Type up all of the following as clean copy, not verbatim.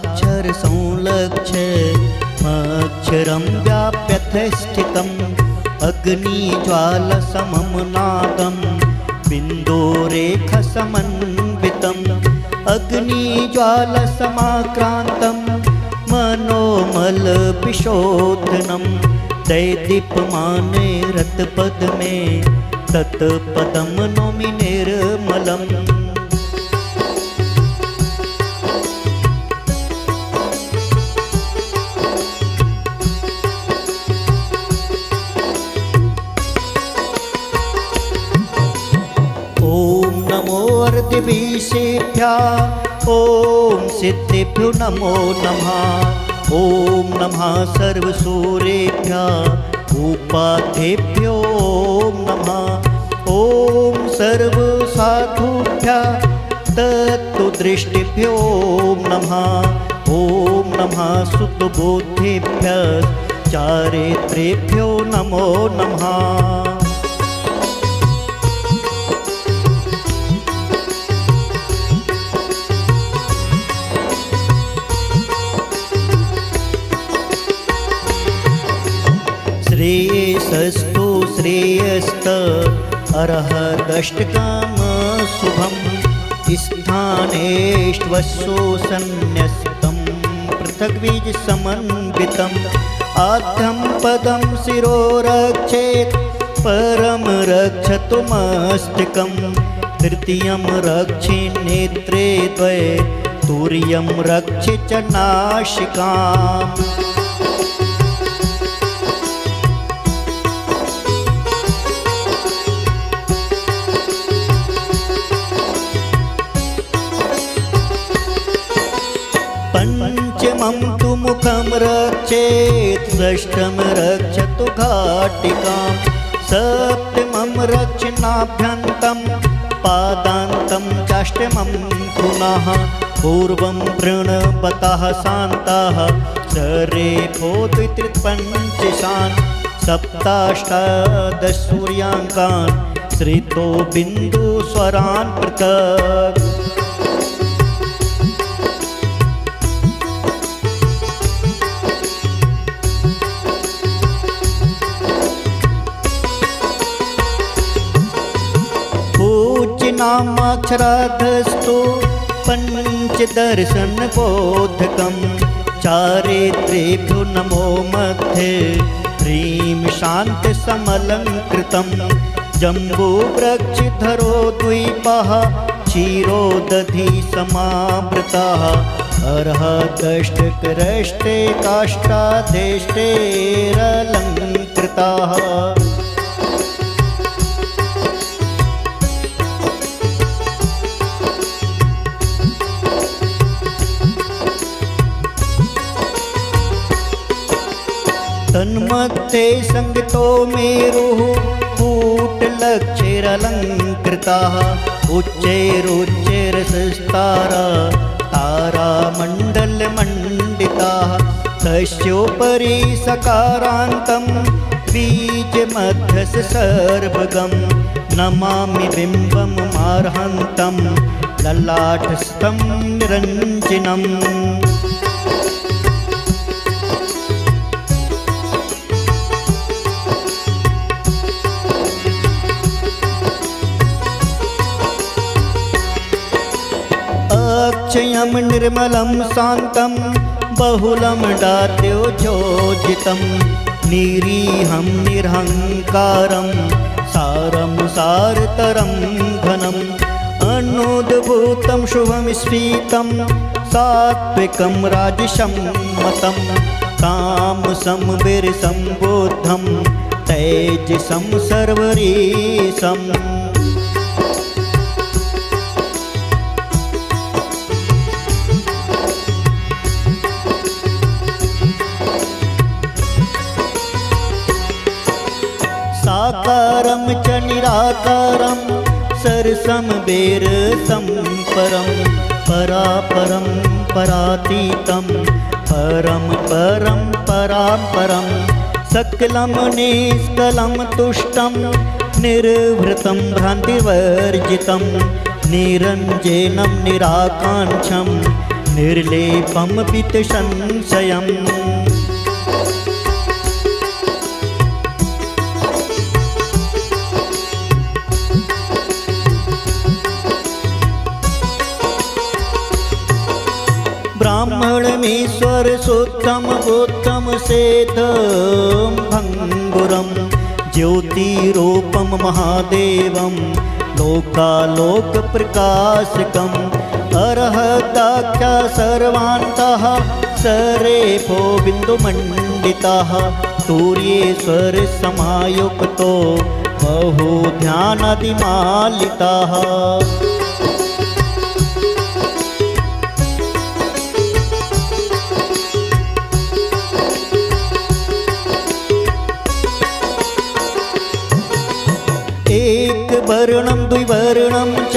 पञ्चाक्षर संलक्ष्य मक्षरं व्याप्यथ स्थितम् अग्निज्वालसमं नादं बिन्दोरेखसमन्वितम् अग्निज्वालसमाक्रान्तं मनोमलपिशोधनं दैदीप्यमाने रत्पद्मे तत्पदं नौमि निर्मलम्। ॐ नमो अर्दिवीशेभ्यः ॐ सिद्धेभ्यो नमो नमः। ॐ नमः सर्वसूरेभ्यः उपाध्येभ्यो नमः। ॐ सर्वसाधुभ्यः तत्त्वदृष्टिभ्यो नमः। ॐ नमः सुतबोधेभ्यः चारित्रेभ्यो नमो नमः। श्रेयसस्तु श्रेयस्त अर्हदष्टकाम शुभं स्थानेष्वसो सन्न्यस्तं पृथग्बीज समन्वितम् आद्यं पदं शिरो रक्षेत् परं रक्षतु मस्तकं तृतीयं रक्षे नेत्रे द्वये तुर्यं रक्षे च नासिकाम्। पञ्चमं तु मुखं रक्षेत् षष्ठं रक्षतु घाटिकां सप्तमं रक्षनाभ्यन्तं पादान्तं चाष्टमं पुनः पूर्वं वृणवतः शान्ताः सरेफो द्वित्रिपञ्चशान् सप्ताष्टादश सूर्याङ्कान् श्रितो बिन्दुस्वरान् पृथक्। नामाक्षराधस्तु पञ्चदर्शनबोधकं चारित्रेभ्यो नमो मध्ये ह्रीं शान्तसमलङ्कृतं जम्बूवृक्षधरो द्वीपः क्षीरोदधि समावृतः अर्हदष्टकरष्टे काष्ठाधेष्टेरलङ्कृताः। तन्मध्ये संगतो मेरुः कूटलक्षैरलङ्कृताः उच्चैरुच्चैरसस्तारा तारामण्डलमण्डिताः तस्योपरि सकारान्तं बीजमध्यस्य सर्वगं नमामि बिम्बं मार्हन्तं ललाटस्थं निरञ्जनम्। अक्षयं निर्मलं शान्तं बहुलं दात्योज्योजितं निरीहं निरहङ्कारं सारं सारतरं घनम् अनुद्भूतं शुभं स्फीतं सात्विकं राजसम्मतं तामसं वीरसम्बुद्धं तेजसं सर्वरीशम्। साकारं च निराकारं सरसं वीरसं परं परापरं परातीतं परं परं परापरं सकलं निष्कलं तुष्टं निर्वृतं भ्रान्तिवर्जितं निरञ्जनं निराकाङ्क्षं निर्लेपं वित्तसंशयम्। ब्राह्मणमीश्वर शुद्धम बुद्धम सेदं भङ्गुरं ज्योतिरूपं महादेवं लोकालोकप्रकाशकम् अरहताख्या सर्वान्तः सरेफो बिन्दुमण्डितः सूर्येश्वर समायुक्तो बहु ध्यानादिमालितः। एक वर्णं द्विवर्णं च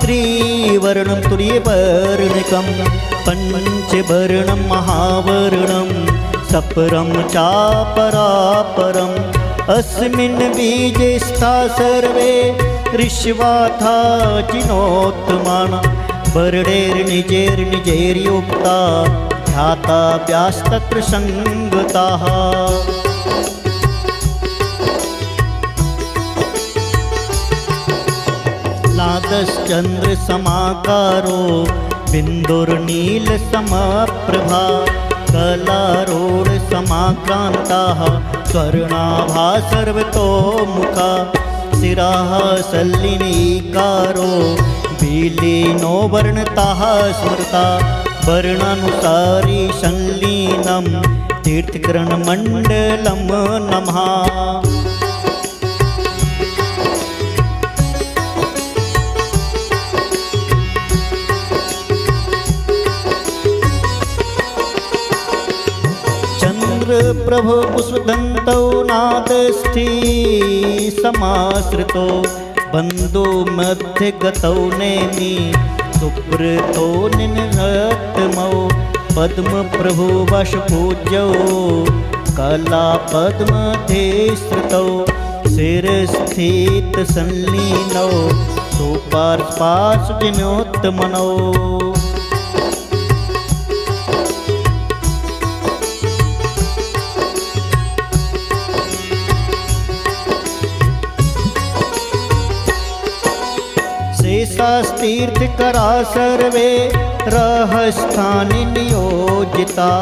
त्रिवर्णं तुल्यवर्णकं पञ्चवर्णं महावर्णं सपरं चापरापरम् अस्मिन् बीजे स्था सर्वे ऋष्वाथा जिनोत्तमाना वर्णैर्निजैर्निजैर्युक्ता ध्याताभ्यास्तत्र सङ्गताः। नादश्चन्द्र समाकारो बिन्दुर्नीलसमप्रभा कलारोढ समाक्रान्ताः स्वर्णाभा सर्वतोमुखा शिराः सल्लिनीकारो विलीनो वर्णताः स्मृता वर्णानुसारी संलीनं तीर्थकरणमण्डलं नमः। प्रभो पुष्पदन्तौ नादस्थि समाश्रितो बन्धु मध्य गतौ नेमि सुब्रतो निनहतमौ पद्म प्रभु वश पूज्यौ कला पद्मधे श्रुतौ शिरस्थित संलीनौ सुपार्श्वासुजनोत्तमनौ। शेषास्तीर्थकरा सर्वे रहस्थानि नियोजिता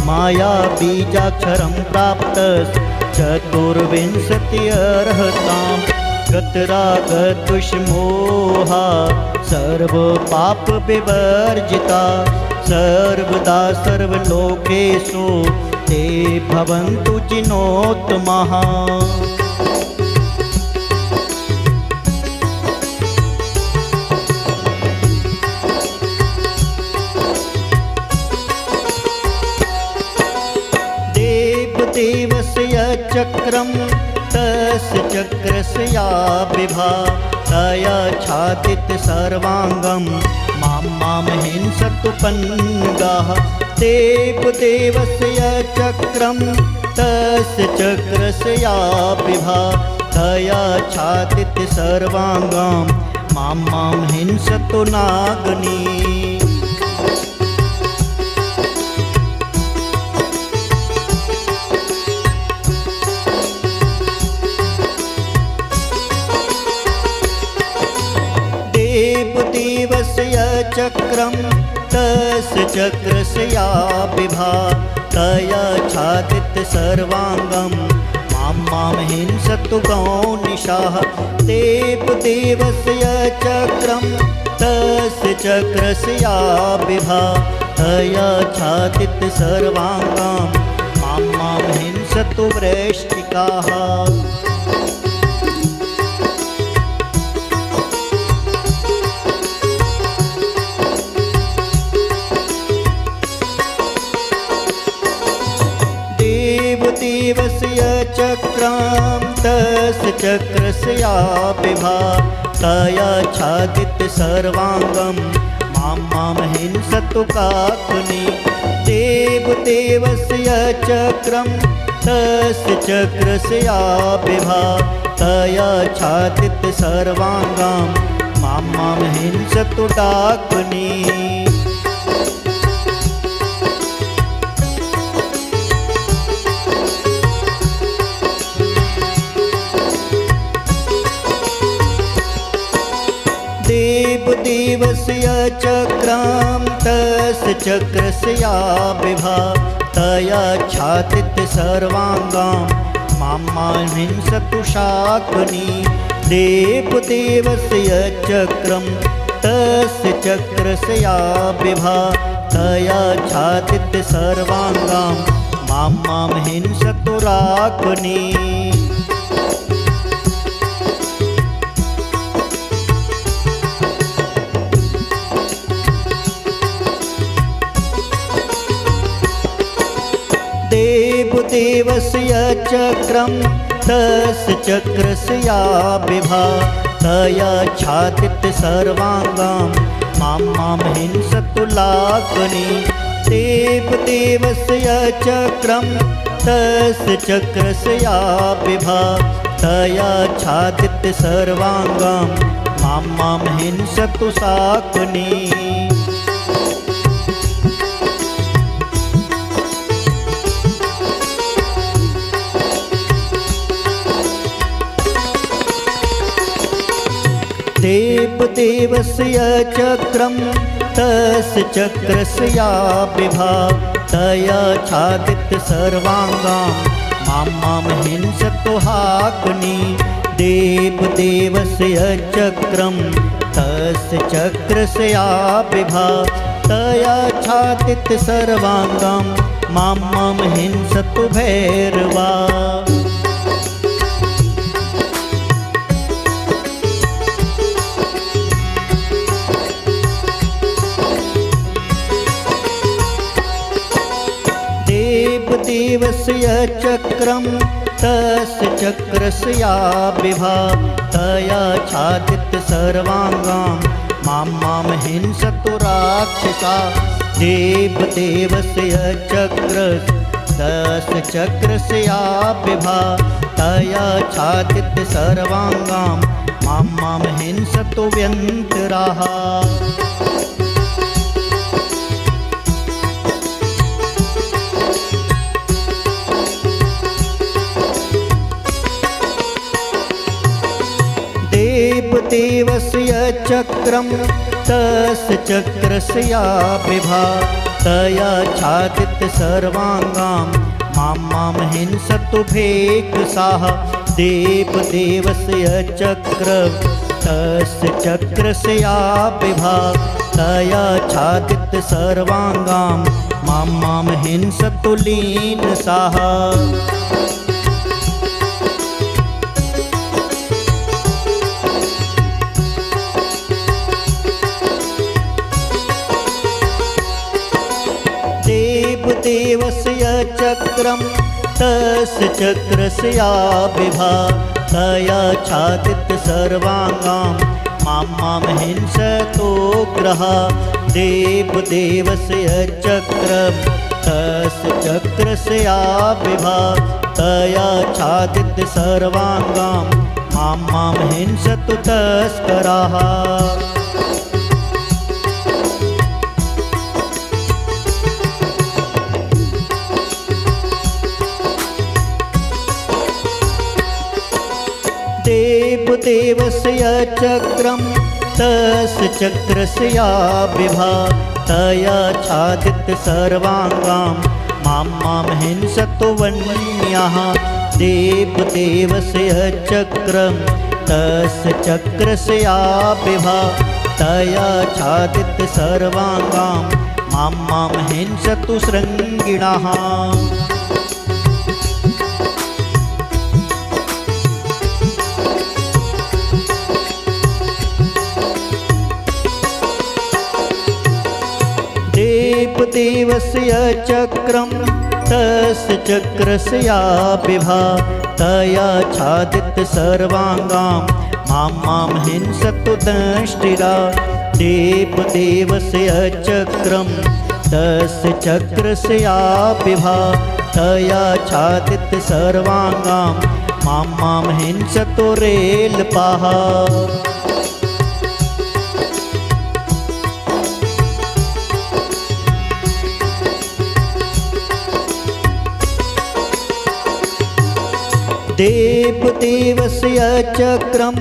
माया बीजाक्षरं प्राप्तश्चतुर्विंशत्यर्हतां गतरागद्वेषमोहा सर्वपापविवर्जिता सर्वदा सर्वलोकेषु ते भवन्तु जिनोत्तमाः। देवस्य चक्रं तस्य चक्रस्य या विभा तया छादित सर्वांगं मां हिंसतु पन्गाः। देवस्य चक्रं तस्य चक्रस्य या विभा तया छादित सर्वांगं मां हिंसतु नागनी। देवस्य चक्रं तस्य चक्रस्य या विभा तया छादित सर्वांगं मां हिंसतु गौनिशाः। देवस्य चक्रं तस्य चक्रस्य या विभा तया छादित सर्वांगं मां हिंसतु वृश्चिकाः। देवस्य चक्रं तस्य चक्रस्य या विभा तया छादित सर्वांगं मां हिंसतु काकुनि। देवस्य चक्रं तस्य चक्रस्य या विभा तया छादित सर्वांगं मां हिंसतु डाकुनि। देवस्य चक्रं तस्य चक्रस्य विभातया छातित सर्वांगां मां हिंसतु शाकनी देवदेवस्य चक्रं तस्य चक्रस्य विभातया छातित सर्वांगां मां हिंसतु राकनी देवस्य चक्रं तस्य चक्रस्य विभातया छातित सर्वांगां मां हिंसतु लाकनी देवस्य चक्रं तस्य चक्रस्य विभातया छातित सर्वांगां मां हिंसतु शाकनी देवस्य चक्रं तस्य चक्रस्य विभातया छातित सर्वांगां मां हिंसतु हाकनी देवस्य चक्रं तस्य चक्रस्य विभातया छातित सर्वांगां मां हिंसतु भैरवा देवस्य चक्रं तस्य चक्रस्य विभातया छातित सर्वांगां मां हिंसतु राक्षसा देवस्य तस्य चक्रस्य विभातया छातित सर्वांगां मां हिंसतु व्यन्तराः देवस्य चक्रं तस्य चक्रस्य विभातया छातित सर्वांगां मां हिंसतु भेकसाः देवस्य चक्रं तस्य चक्रस्य विभातया छातित सर्वांगां मां हिंसतु लीनसाः देवस्य चक्रं तस्य चक्रस्य विभातया छातित सर्वांगां मां हिंसतोग्रः देवस्य चक्रं तस्य चक्रस्य विभातया छातित सर्वांगां मां हिंसतु तस्कराः देवस्य चक्रं तस्य चक्रस्य विभातया छातित सर्वांगां मां हिंसतु वन्यः देवस्य चक्रं तस्य चक्रस्य विभातया छातित सर्वांगां मां हिंसतु शृङ्गिणः देवस्य चक्रं तस्य चक्रस्य विभातया छातित सर्वांगां मां हिंसतु दंष्टिरा देवस्य चक्रं तस्य चक्रस्य विभातया छातित सर्वांगां मां हिंसतु रेल्पाः देवस्य चक्रं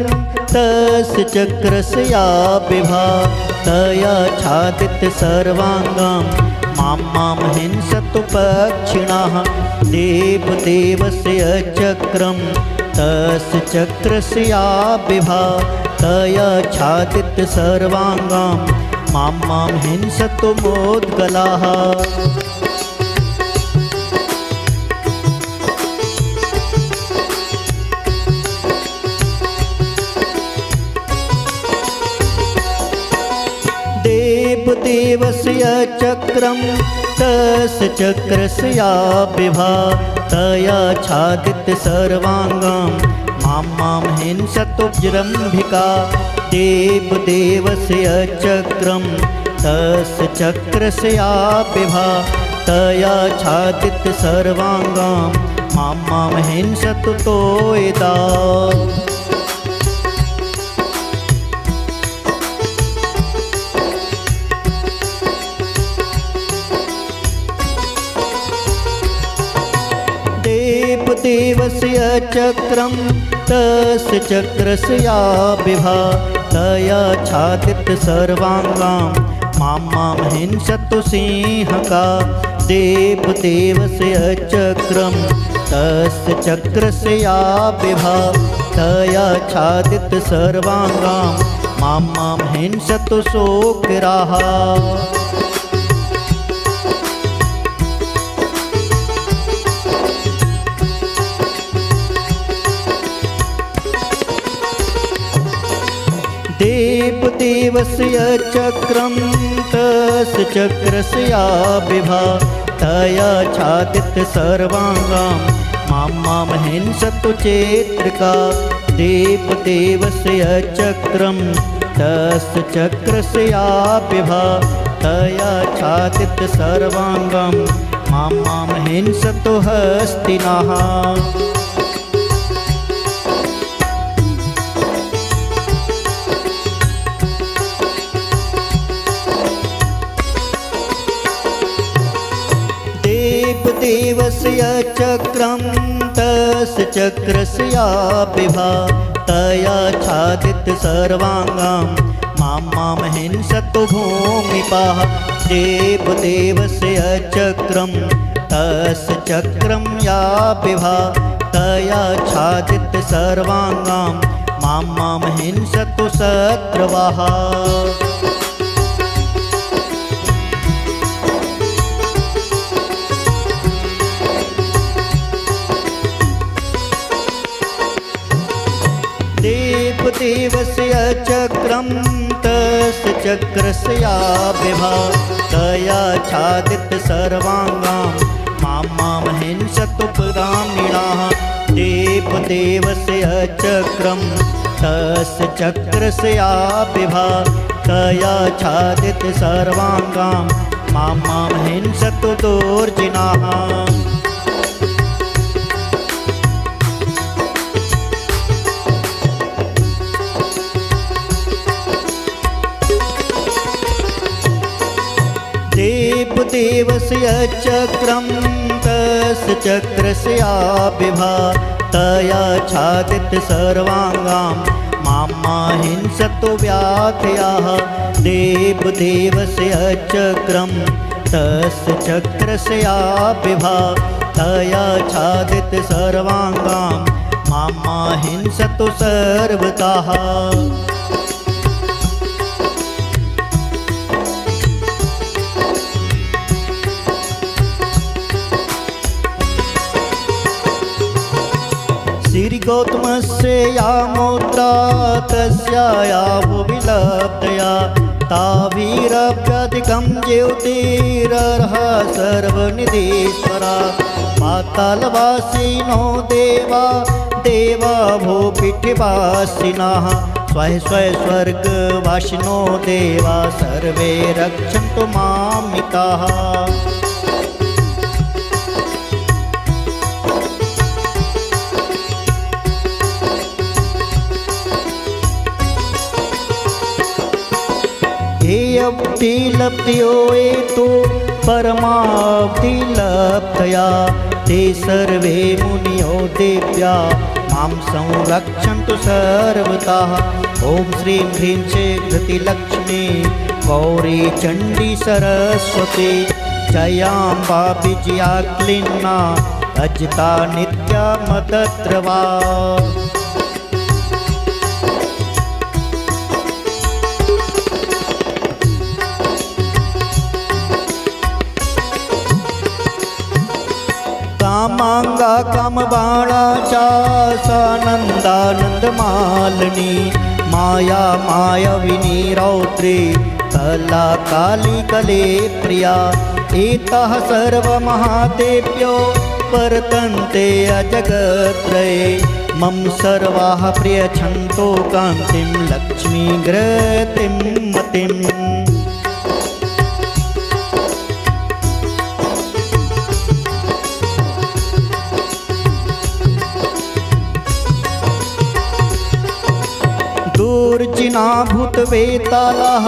तस्य चक्रस्य विभातया तयाच्छादित सर्वाङ्गां मां हिंसतु पक्षिणः देवदेवस्य चक्रं तस्य चक्रस्य विभा तयाच्छादित सर्वाङ्गां मां हिंसतु मोद्गलाः देवदेवस्य चक्रं तस्य चक्रस्य विभा तयाच्छादित सर्वाङ्गां मां हिंसतु जृम्भिका देवदेवस्य चक्रं तस्य चक्रस्य विभा तयाच्छादित सर्वाङ्गां मां हिंसतु तोयिता देवस्य चक्रं तस्य चक्रस्य विभा तयाच्छादित सर्वाङ्गां मां हिंसतु सिंहका देवदेवस्य चक्रं तस्य चक्रस्य विभा तयाच्छादित सर्वाङ्गां मां हिंसतु शोकराः देवदेवस्य चक्रं तस्य चक्रस्य विभा तयाच्छादित सर्वाङ्गां मां हिंसतु चेत्रिका देवदेवस्य चक्रं तस्य चक्रस्य विभा तयाच्छादित सर्वाङ्गां मां हिंसतु हस्तिनः देवस्य चक्रं तस्य चक्रस्य विभा तयाच्छादित सर्वाङ्गां मां हिंसतु भूमिपाः देवदेवस्य चक्रं तस्य चक्रं या विभा तयाच्छादित सर्वाङ्गां मां हिंसतु शत्रवः देवस्य चक्रं तस्य चक्रस्य विभा तयाच्छादित सर्वाङ्गां मां हिंसतु ग्रामीणाः देवदेवस्य चक्रं तस्य चक्रस्य विभा तयाच्छादित सर्वाङ्गां मां हिंसतु दुर्जनाः देवस्य चक्रं तस्य चक्रस्य विभा तयाच्छादित सर्वाङ्गां मां हिंसतु व्याधयाः देवदेवस्य चक्रं तस्य चक्रस्य विभा तयाच्छादित सर्वाङ्गां मां हिंसतु सर्वतः श्रीगौतमस्य या मुद्रा तस्या विलब्धया ताभिरप्यधिकं ज्योतिरर्ह सर्वनिधीश्वरा पातालवासिनो देवा देवा भूपीठवासिनः स्वर्गवासिनो देवा सर्वे रक्षन्तु मामिताः लब्धियो एतो परमाब्धिलब्धया ते सर्वे मुनियो देव्या मां संरक्षन्तु सर्वतः। ॐ श्रीं ह्रीं चेत् धृतिलक्ष्मी गौरी चण्डी सरस्वती जयाम्बा विजया क्लिन्ना अजिता नित्या मदद्रवा कामांगा कामबाणा चा सानंदानंदमालिनी माया मायाविनी रौद्री कला काली कले प्रिया एताः सर्वमहादेव्यो वर्तन्ते अजगत्रये मम सर्वाः प्रियछन्तो कान्तिं लक्ष्मीग्रतिं मतिम् दूर्जिना भूतवेतालाः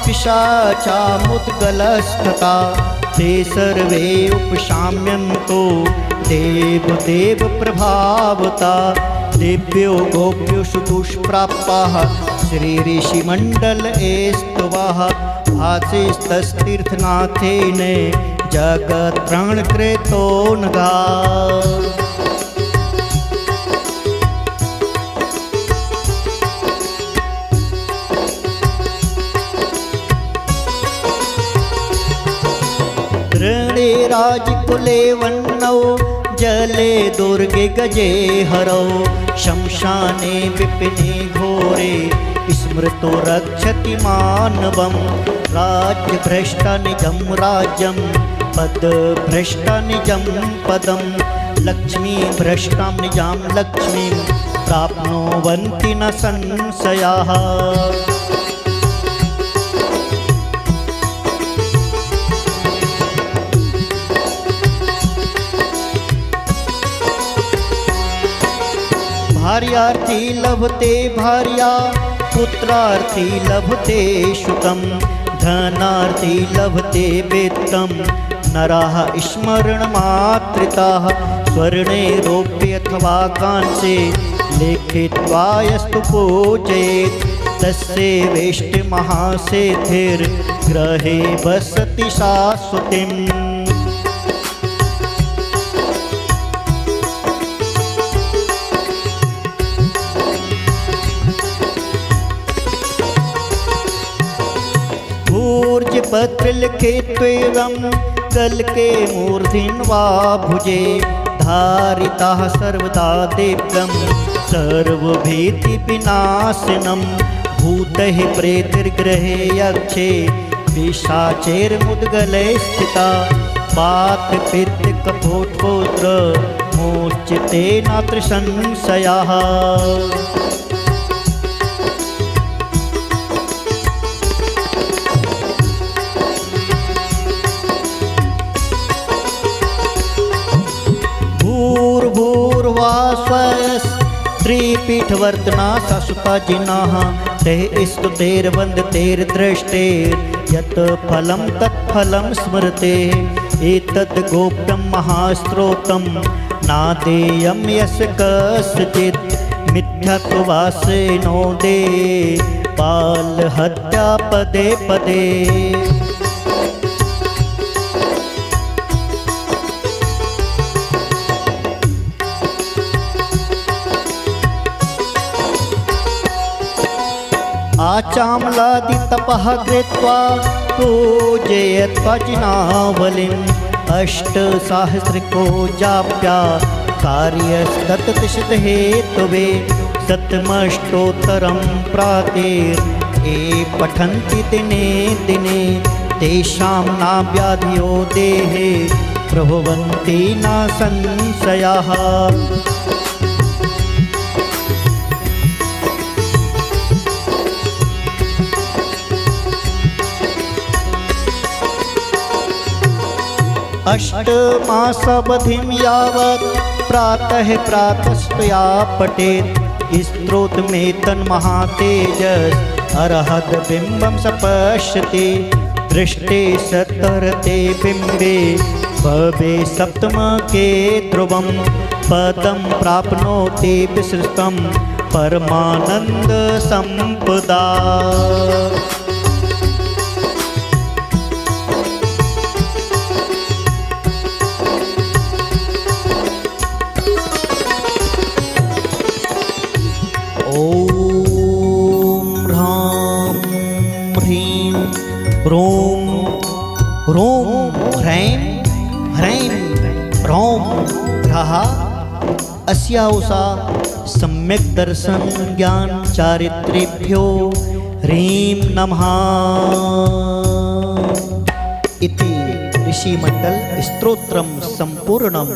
पिशाचा मुद्गलस्तथा ते सर्वे उपशाम्यन्तो देवदेव प्रभावता देव्यो गोप्युषु दुष्प्रापाः श्रीऋषिमण्डल एस्तवाः भासिस्तस्तीर्थनाथेन जगत्प्राणकृतो नगा ऋणे राजकुले वह्नौ जले दुर्गे गजे हरौ शमशाने विपिने घोरे स्मृतो रक्षति मानवं राज्यभ्रष्टनिजं राज्यं पदभ्रष्टनिजं पदं लक्ष्मीभ्रष्टां निजां लक्ष्मीं प्राप्नुवन्ति न संशयाः भार्यार्थी लभते भार्या पुत्रार्थी लभते शुकं धनार्थी लभते वित्तं नराः स्मरणमात्रिताः स्वर्णे रौप्ये अथवा कांसे लिखित्वा यस्तु पूजयेत् तस्य वेष्टिमहासेथिर्गृहे वसति शाश्वतीम् पत्र लिखे त्वेवं गल के मूर्धिन वा भुजे धारिताः सर्वदा दिव्यं सर्वभीति विनाशिनं भूतैः प्रेतिर्गृहे यक्षे पिशाचैर्मुद्गले स्थिता वात पित्त कपोटपुत्र मोच्यते नात्र संशयाः त्रिपीठवर्तना शाश्वता जिनाः ते स्तुतेर्वन्दतेर्दृष्टेर्यत् फलं तत्फलं स्मृते एतद् गोप्यं महास्त्रोतं नादेयं यस्य कस्यचित् मिथ्यात्ववासेनो दे बालहत्या पदे पदे आचाम्लादितपः कृत्वा पूजयत्वा जिनावलिम् अष्टसहस्रिको जाप्या कार्यस्तत्तिषिद्धहेतवे शतमष्टोत्तरं प्रातेर् ये पठन्ति दिने दिने तेषां नाव्याधियो देहे प्रभवन्ति न संशयाः अष्टमासावधिं यावत् प्रातः प्रातस्त्वया पठेत् स्तोत्रमेतन्महातेजस् अरहद बिम्बं स पश्यति दृष्टे सतरते बिम्बे भवे सप्तमके ध्रुवं पदं प्राप्नोति विसृतं परमानंद संपदा। रहा अस्याउषा सम्यक् दर्शन ज्ञान चारित्रेभ्यो ह्रीं नमः इति ऋषिमंडल स्तोत्रम संपूर्णम।